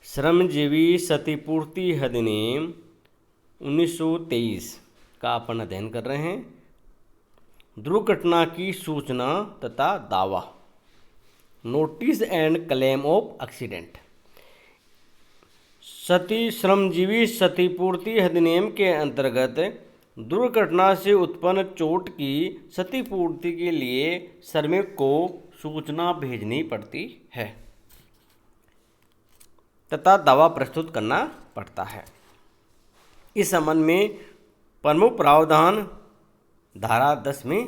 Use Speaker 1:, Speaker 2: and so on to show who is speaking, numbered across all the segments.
Speaker 1: श्रमजीवी क्षतिपूर्ति अधिनियम 1923 का अपन अध्ययन कर रहे हैं। दुर्घटना की सूचना तथा दावा, notice and claim of accident. श्रमजीवी क्षतिपूर्ति अधिनियम के अंतर्गत दुर्घटना से उत्पन्न चोट की क्षतिपूर्ति के लिए श्रमिक को सूचना भेजनी पड़ती है तथा दावा प्रस्तुत करना पड़ता है। इस संबंध में प्रमुख प्रावधान धारा 10 में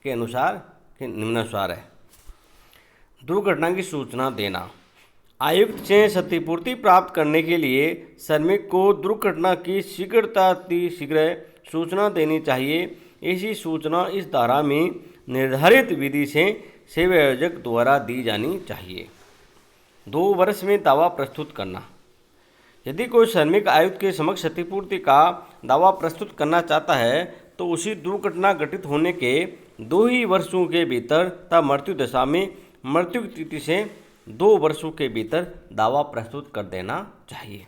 Speaker 1: के अनुसार के निम्नानुसार है। दुर्घटना की सूचना देना। आयुक्त से क्षतिपूर्ति प्राप्त करने के लिए श्रमिक को दुर्घटना की शीघ्र सूचना देनी चाहिए। ऐसी सूचना इस धारा में निर्धारित विधि से सेवा आयोजक द्वारा दी जानी चाहिए। 2 वर्ष में दावा प्रस्तुत करना। यदि कोई श्रमिक आयुक्त के समक्ष क्षतिपूर्ति का दावा प्रस्तुत करना चाहता है तो उसी दुर्घटना घटित होने के 2 ही वर्षों के भीतर तथा मृत्यु दशा में मृत्यु की तिथि से 2 वर्षों के भीतर दावा प्रस्तुत कर देना चाहिए।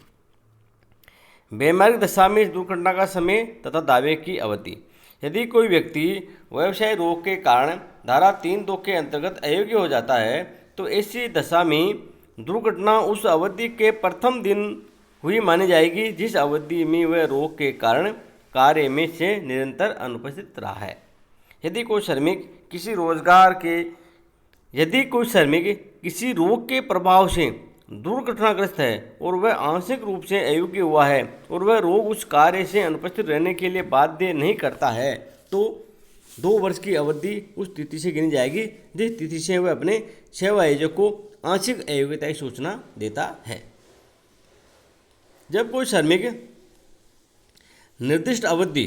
Speaker 1: वैमानिक दशा में इस दुर्घटना का समय तथा दावे की अवधि। यदि कोई व्यक्ति व्यवसाय रोग के कारण धारा 3(2) के अंतर्गत अयोग्य हो जाता है तो ऐसी दशा में दुर्घटना उस अवधि के प्रथम दिन हुई मानी जाएगी जिस अवधि में वह रोग के कारण कार्य में से निरंतर अनुपस्थित रहा है। यदि कोई श्रमिक किसी रोग के प्रभाव से दुर्घटनाग्रस्त है और वह आंशिक रूप से अयोग्य हुआ है और वह रोग उस कार्य से अनुपस्थित रहने के लिए बाध्य नहीं करता है तो 2 वर्ष की अवधि उस तिथि से गिनी जाएगी जिस तिथि से वह अपने सेवा आयोजक को आंशिक अयोग्यता की सूचना देता है। जब कोई श्रमिक निर्दिष्ट अवधि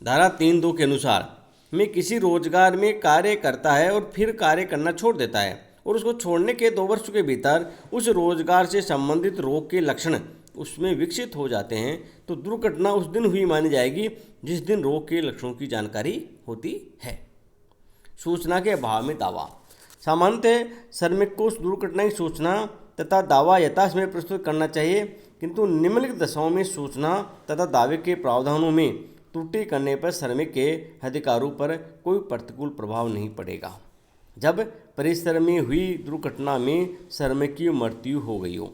Speaker 1: धारा 3(2) के अनुसार में किसी रोजगार में कार्य करता है और फिर कार्य करना छोड़ देता है और उसको छोड़ने के 2 वर्ष के भीतर उस रोजगार से संबंधित रोग के लक्षण उसमें विकसित हो जाते हैं तो दुर्घटना उस दिन हुई मानी जाएगी जिस दिन रोग के लक्षणों की जानकारी होती है। सूचना के अभाव में दावा। सामान्यतः श्रमिक को उस दुर्घटना की सूचना तथा दावा यथासमय प्रस्तुत करना चाहिए, किंतु निम्नलिखित दशाओं में सूचना तथा दावे के प्रावधानों में त्रुटि करने पर श्रमिक के अधिकारों पर कोई प्रतिकूल प्रभाव नहीं पड़ेगा। जब परिश्रम में हुई दुर्घटना में श्रमिक की मृत्यु हो गई हो,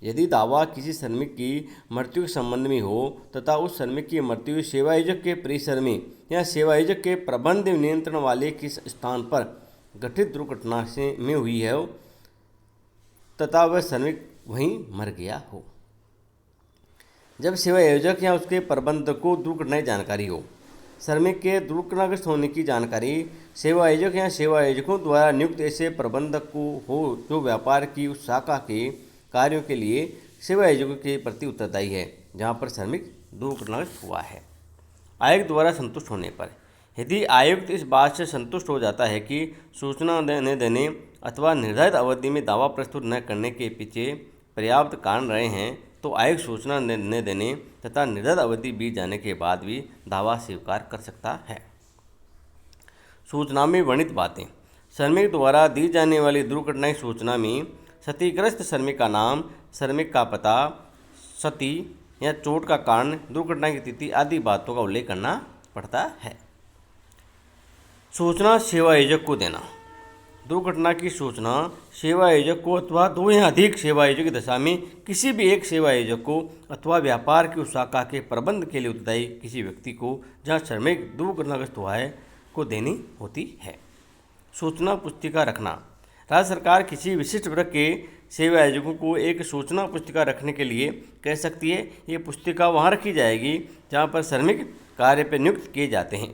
Speaker 1: यदि दावा किसी श्रमिक की मृत्यु के संबंध में हो तथा उस श्रमिक की मृत्यु सेवा आयोजक के परिश्रम में या सेवा आयोजक के प्रबंध नियंत्रण वाले किस स्थान पर घटित दुर्घटना से में हुई है तथा वह श्रमिक वहीं मर गया हो। जब सेवा आयोजक या उसके प्रबंधक को दुर्घटना की जानकारी हो, श्रमिक के दुर्घटनाग्रस्त होने की जानकारी सेवा आयोजक या सेवा आयोजकों द्वारा नियुक्त ऐसे प्रबंधक को हो जो व्यापार की उस शाखा के कार्यों के लिए सेवा आयोजकों के प्रति उत्तरदायी है जहां पर श्रमिक दुर्घटनाग्रस्त हुआ है। आयुक्त द्वारा संतुष्ट होने पर। यदि आयुक्त इस बात से संतुष्ट हो जाता है कि सूचना न देने अथवा निर्धारित अवधि में दावा प्रस्तुत न करने के पीछे पर्याप्त कारण रहे हैं तो आयुक्त सूचना न देने तथा निर्धारित अवधि बीत जाने के बाद भी दावा स्वीकार कर सकता है। सूचना में वर्णित बातें। श्रमिक द्वारा दी जाने वाली दुर्घटना की सूचना में क्षतिग्रस्त श्रमिक का नाम, श्रमिक का पता, क्षति या चोट का कारण, दुर्घटना की तिथि आदि बातों का उल्लेख करना पड़ता है। सूचना सेवा आयोजक को देना। दुर्घटना की सूचना सेवा आयोजक को अथवा 2 या अधिक सेवा आयोजक की दशा में किसी भी एक सेवा आयोजक को अथवा व्यापार की उस शाखा के प्रबंध के लिए उत्तरदायी किसी व्यक्ति को जहां श्रमिक दुर्घटनाग्रस्त हुआ है को देनी होती है। सूचना पुस्तिका रखना। राज्य सरकार किसी विशिष्ट वर्ग के सेवा आयोजकों को एक सूचना पुस्तिका रखने के लिए कह सकती है। ये पुस्तिका वहाँ रखी जाएगी जहाँ पर श्रमिक कार्य पर नियुक्त किए जाते हैं।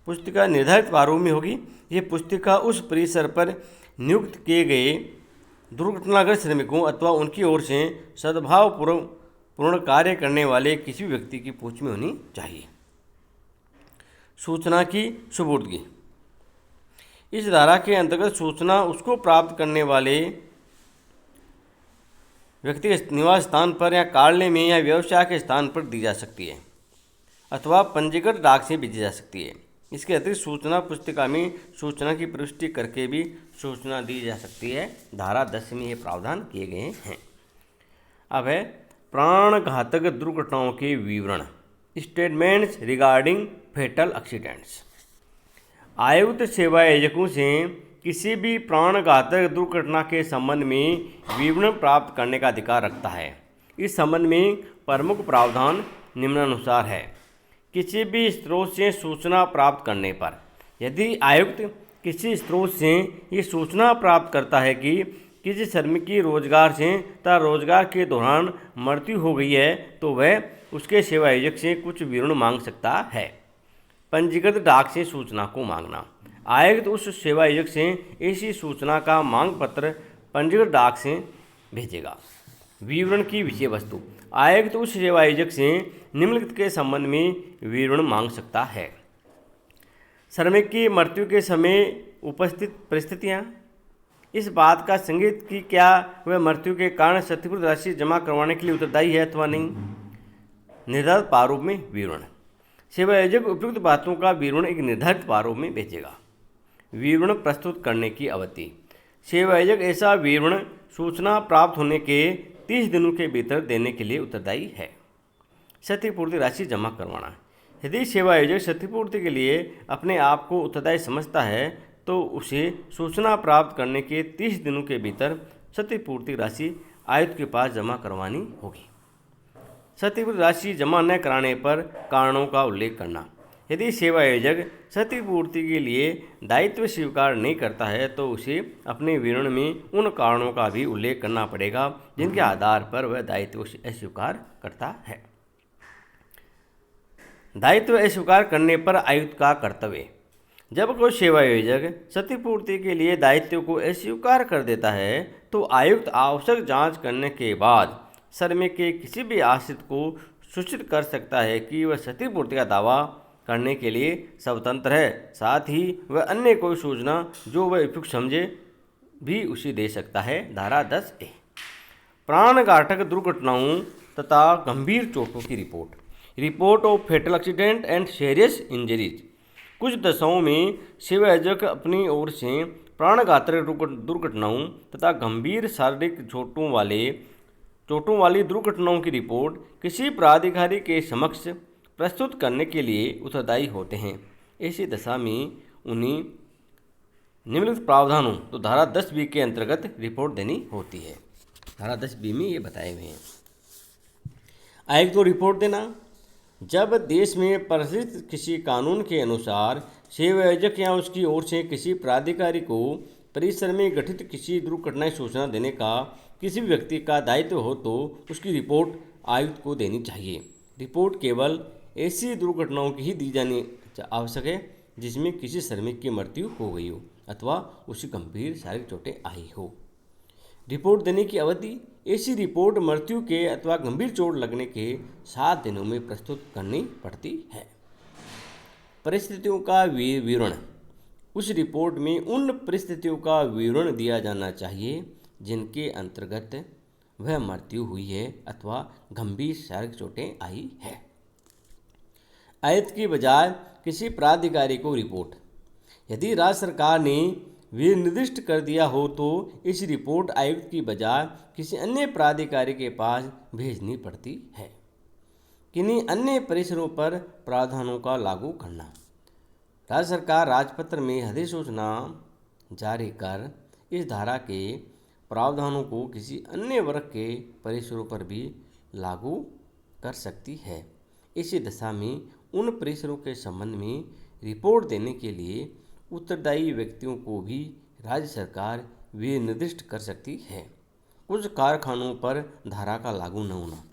Speaker 1: पुस्तिका निर्धारित प्रारूप में होगी। ये पुस्तिका उस परिसर पर नियुक्त किए गए दुर्घटनाग्रस्त श्रमिकों अथवा उनकी ओर से सद्भावपूर्ण कार्य करने वाले किसी व्यक्ति की पूछ में होनी चाहिए। सूचना की सुपुर्दगी। इस धारा के अंतर्गत सूचना उसको प्राप्त करने वाले व्यक्ति के निवास स्थान पर या कार्यालय में या व्यवसाय के स्थान पर दी जा सकती है अथवा पंजीकृत डाक से भेजी जा सकती है। इसके अतिरिक्त सूचना पुस्तिका में सूचना की प्रविष्टि करके भी सूचना दी जा सकती है। धारा 10 में ये प्रावधान किए गए हैं। अब है प्राणघातक दुर्घटनाओं के विवरण, स्टेटमेंट्स रिगार्डिंग फेटल एक्सीडेंट्स। आयुक्त सेवायोजकों से किसी भी प्राणघातक दुर्घटना के संबंध में विवरण प्राप्त करने का अधिकार रखता है। इस संबंध में प्रमुख प्रावधान निम्नानुसार है। किसी भी स्रोत से सूचना प्राप्त करने पर, यदि आयुक्त किसी स्रोत से ये सूचना प्राप्त करता है कि किसी श्रमिक की रोजगार से तथा रोजगार के दौरान मृत्यु हो गई है, तो वह उसके सेवायोजक से कुछ विवरण मांग सकता है। पंजीकृत डाक से सूचना को मांगना, आयुक्त उस सेवायोजक से ऐसी सूचना का मांग पत्र पंजीकृत डाक से भेजेगा। विवरण की विषय वस्तु, आयुक्त उस सेवायोजक से निम्नलिखित के संबंध में विवरण मांग सकता है। श्रमिक की मृत्यु के समय उपस्थित परिस्थितियाँ, इस बात का संकेत कि क्या वह मृत्यु के कारण क्षतिपूर्ति राशि जमा करवाने के लिए उत्तरदायी है अथवा नहीं। निर्धारित प्रारूप में विवरण, सेवायोजक उपयुक्त बातों का विवरण एक निर्धारित प्रारूप में भेजेगा। विवरण प्रस्तुत करने की अवधि, सेवायोजक ऐसा विवरण सूचना प्राप्त होने के 30 दिनों के भीतर देने के लिए उत्तरदायी है। क्षतिपूर्ति राशि जमा करवाना, यदि सेवायोजक क्षतिपूर्ति के लिए अपने आप को उत्तरदायी समझता है तो उसे सूचना प्राप्त करने के 30 दिनों के भीतर क्षतिपूर्ति राशि आयुक्त के पास जमा करवानी होगी। क्षतिपूर्ति राशि जमा न कराने पर कारणों का उल्लेख करना, यदि सेवायोजक क्षतिपूर्ति के लिए दायित्व स्वीकार नहीं करता है तो उसे अपने विवरण में उन कारणों का भी उल्लेख करना पड़ेगा जिनके आधार पर वह दायित्व अस्वीकार करता है। दायित्व अस्वीकार करने पर आयुक्त का कर्तव्य, जब कोई सेवायोजक क्षतिपूर्ति के लिए दायित्व को अस्वीकार कर देता है तो आयुक्त आवश्यक जांच करने के बाद श्रमिक के किसी भी आश्रित को सूचित कर सकता है कि वह क्षतिपूर्ति का दावा करने के लिए स्वतंत्र है। साथ ही वह अन्य कोई सूचना जो वह उपयुक्त समझे भी उसे दे सकता है। धारा 10A, प्राणघातक दुर्घटनाओं तथा गंभीर चोटों की report, report of fatal accident and serious injuries. कुछ दशाओं में सेवायोजक अपनी ओर से प्राणघातक दुर्घटनाओं तथा गंभीर शारीरिक चोटों वाली दुर्घटनाओं की रिपोर्ट किसी प्राधिकारी के समक्ष प्रस्तुत करने के लिए उत्तरदायी होते हैं। ऐसी दशा में उन्हें निम्नलिखित प्रावधानों तो धारा 10B के अंतर्गत रिपोर्ट देनी होती है। धारा 10B में ये बताए हुए हैं। आयुक्त को रिपोर्ट देना, जब देश में प्रचलित किसी कानून के अनुसार सेवायोजक या उसकी ओर से किसी प्राधिकारी को परिसर में घटित किसी दुर्घटना की सूचना देने का किसी भी व्यक्ति का दायित्व हो तो उसकी रिपोर्ट आयुक्त को देनी चाहिए। रिपोर्ट केवल ऐसी दुर्घटनाओं की ही दी जानी आवश्यक है जिसमें किसी श्रमिक की मृत्यु हो गई हो अथवा उसे गंभीर शारीरिक चोटें आई हो। रिपोर्ट देने की अवधि, ऐसी रिपोर्ट मृत्यु के अथवा गंभीर चोट लगने के 7 दिनों में प्रस्तुत करनी पड़ती है। परिस्थितियों का विवरण, उस रिपोर्ट में उन परिस्थितियों का विवरण दिया जाना चाहिए जिनके अंतर्गत वह मृत्यु हुई है अथवा गंभीर शारीरिक चोटें आई है। आयुक्त की बजाय किसी प्राधिकारी को रिपोर्ट, यदि राज्य सरकार ने निर्दिष्ट कर दिया हो तो इस रिपोर्ट आयुक्त की बजाय किसी अन्य प्राधिकारी के पास भेजनी पड़ती है। किन्हीं अन्य परिसरों पर प्रावधानों का लागू करना, राज्य सरकार राजपत्र में अधिसूचना जारी कर इस धारा के प्रावधानों को किसी अन्य वर्ग के परिसरों पर भी लागू कर सकती है। इसी दशा में उन परिसरों के संबंध में रिपोर्ट देने के लिए उत्तरदायी व्यक्तियों को भी राज्य सरकार निर्दिष्ट कर सकती है। कुछ कारखानों पर धारा का लागू न होना,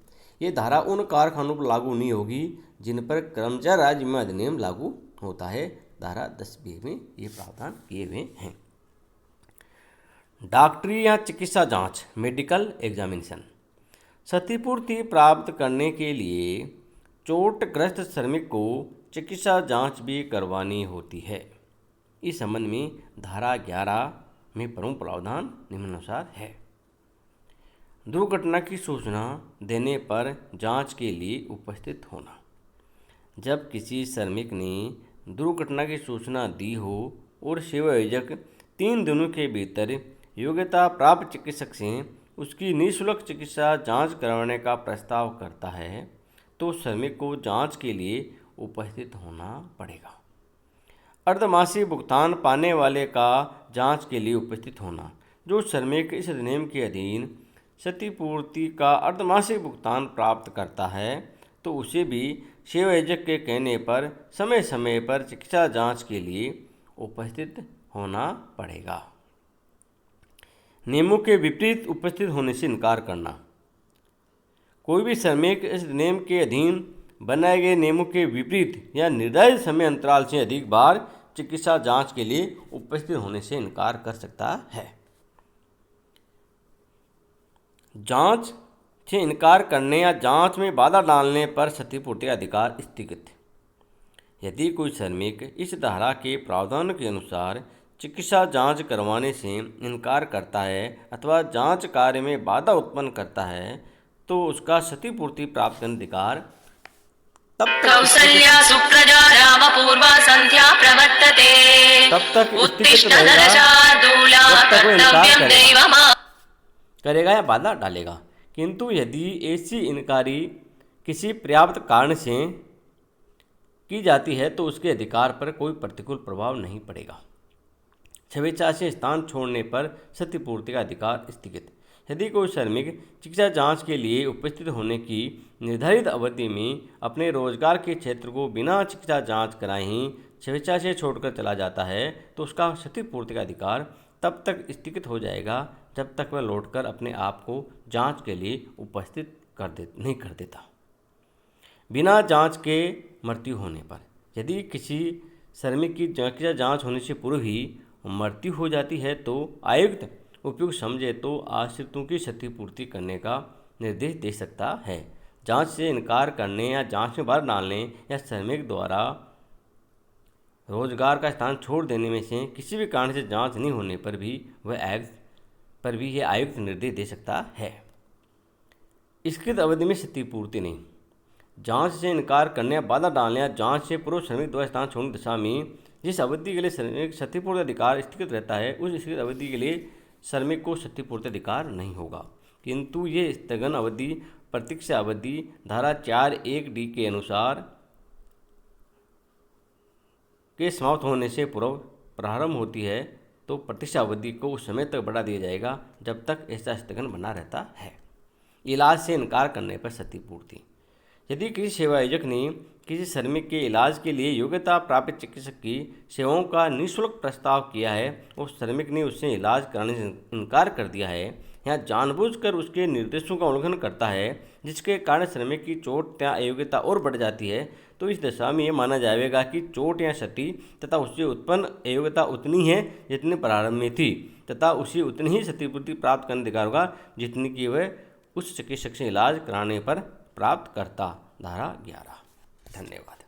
Speaker 1: ये धारा उन कारखानों पर लागू नहीं होगी जिन पर कर्मचारी राज्य बीमा अधिनियम लागू होता है। धारा 10B में ये प्रावधान किए हुए हैं। डॉक्टरी या चिकित्सा जांच, मेडिकल एग्जामिनेशन, क्षतिपूर्ति प्राप्त करने के लिए चोटग्रस्त श्रमिक को चिकित्सा जांच भी करवानी होती है। इस संबंध में धारा 11 में प्रमुख प्रावधान निम्नानुसार है। दुर्घटना की सूचना देने पर जांच के लिए उपस्थित होना, जब किसी श्रमिक ने दुर्घटना की सूचना दी हो और सेवायोजक 3 दिनों के भीतर योग्यता प्राप्त चिकित्सक से उसकी निःशुल्क चिकित्सा जांच करवाने का प्रस्ताव करता है तो श्रमिक को जांच के लिए उपस्थित होना पड़ेगा। अर्धमासिक भुगतान पाने वाले का जांच के लिए उपस्थित होना। जो श्रमिक इस अधिनियम के अधीन क्षतिपूर्ति का अर्धमासिक भुगतान प्राप्त करता है तो उसे भी सेवायोजक के कहने पर समय समय पर चिकित्सा जांच के लिए उपस्थित होना पड़ेगा। नियमों के विपरीत उपस्थित होने से इनकार करना। कोई भी श्रमिक इस नियम के अधीन बनाए गए नियमों के विपरीत या निर्धारित समय अंतराल से अधिक बार चिकित्सा जांच के लिए उपस्थित होने से इनकार कर सकता है। जांच से इनकार करने या जांच में बाधा डालने पर क्षतिपूर्ति का अधिकार स्थगित। यदि कोई श्रमिक इस धारा के प्रावधान के अनुसार चिकित्सा जांच करवाने से इनकार करता है अथवा जांच कार्य में बाधा उत्पन्न करता है तो उसका क्षतिपूर्ति प्राप्त करने अधिकार तब तक स्थगित रहेगा जब तक वो इनकार करेगा या बाधा डालेगा। किंतु यदि ऐसी इनकारी किसी पर्याप्त कारण से की जाती है तो उसके अधिकार पर कोई प्रतिकूल प्रभाव नहीं पड़ेगा। स्वेच्छा से स्थान छोड़ने पर क्षतिपूर्ति का अधिकार स्थगित। यदि कोई श्रमिक चिकित्सा जांच के लिए उपस्थित होने की निर्धारित अवधि में अपने रोजगार के क्षेत्र को बिना चिकित्सा जांच कराए ही स्वेच्छा से छोड़कर चला जाता है तो उसका क्षतिपूर्ति का अधिकार तब तक स्थगित हो जाएगा जब तक वह लौटकर अपने आप को जांच के लिए उपस्थित नहीं कर देता। बिना जांच के मृत्यु होने पर। यदि किसी श्रमिक की चिकित्सा जांच होने से पूर्व ही मृत्यु हो जाती है तो आयुक्त उपयुक्त समझे तो आश्रितों की क्षतिपूर्ति करने का निर्देश दे सकता है। जांच से इनकार करने या जांच में बाधा डालने या श्रमिक द्वारा रोजगार का स्थान छोड़ देने में से किसी भी कारण से जांच नहीं होने पर भी यह आयुक्त निर्देश दे सकता है। स्थित अवधि में क्षतिपूर्ति नहीं। जांच से इनकार करने या बाधा डालने या जांच से पूर्व श्रमिक द्वारा स्थान छोड़ने दिशा में जिस अवधि के लिए श्रमिक क्षतिपूर्ति अधिकार स्थित रहता है उस स्थित अवधि के लिए श्रमिक को क्षतिपूर्ति अधिकार नहीं होगा। किंतु ये स्थगन अवधि प्रतीक्षा अवधि धारा 4(1)d के अनुसार के समाप्त होने से पूर्व प्रारंभ होती है तो प्रतीक्षा अवधि को उस समय तक बढ़ा दिया जाएगा जब तक ऐसा स्थगन बना रहता है। इलाज से इनकार करने पर क्षतिपूर्ति। यदि किसी सेवायोजक ने किसी श्रमिक के इलाज के लिए योग्यता प्राप्त चिकित्सक की सेवाओं का निःशुल्क प्रस्ताव किया है और श्रमिक ने उससे इलाज कराने से इनकार कर दिया है या जानबूझकर उसके निर्देशों का उल्लंघन करता है जिसके कारण श्रमिक की चोट या अयोग्यता और बढ़ जाती है तो इस दशा में यह माना जाएगा कि चोट या क्षति तथा उससे उत्पन्न अयोग्यता उतनी है जितनी प्रारंभ में थी तथा उसे उतनी ही क्षतिपूर्ति प्राप्त करने अधिकार होगा जितनी कि वह उस चिकित्सक से इलाज कराने पर प्राप्त करता। धारा 11। धन्यवाद।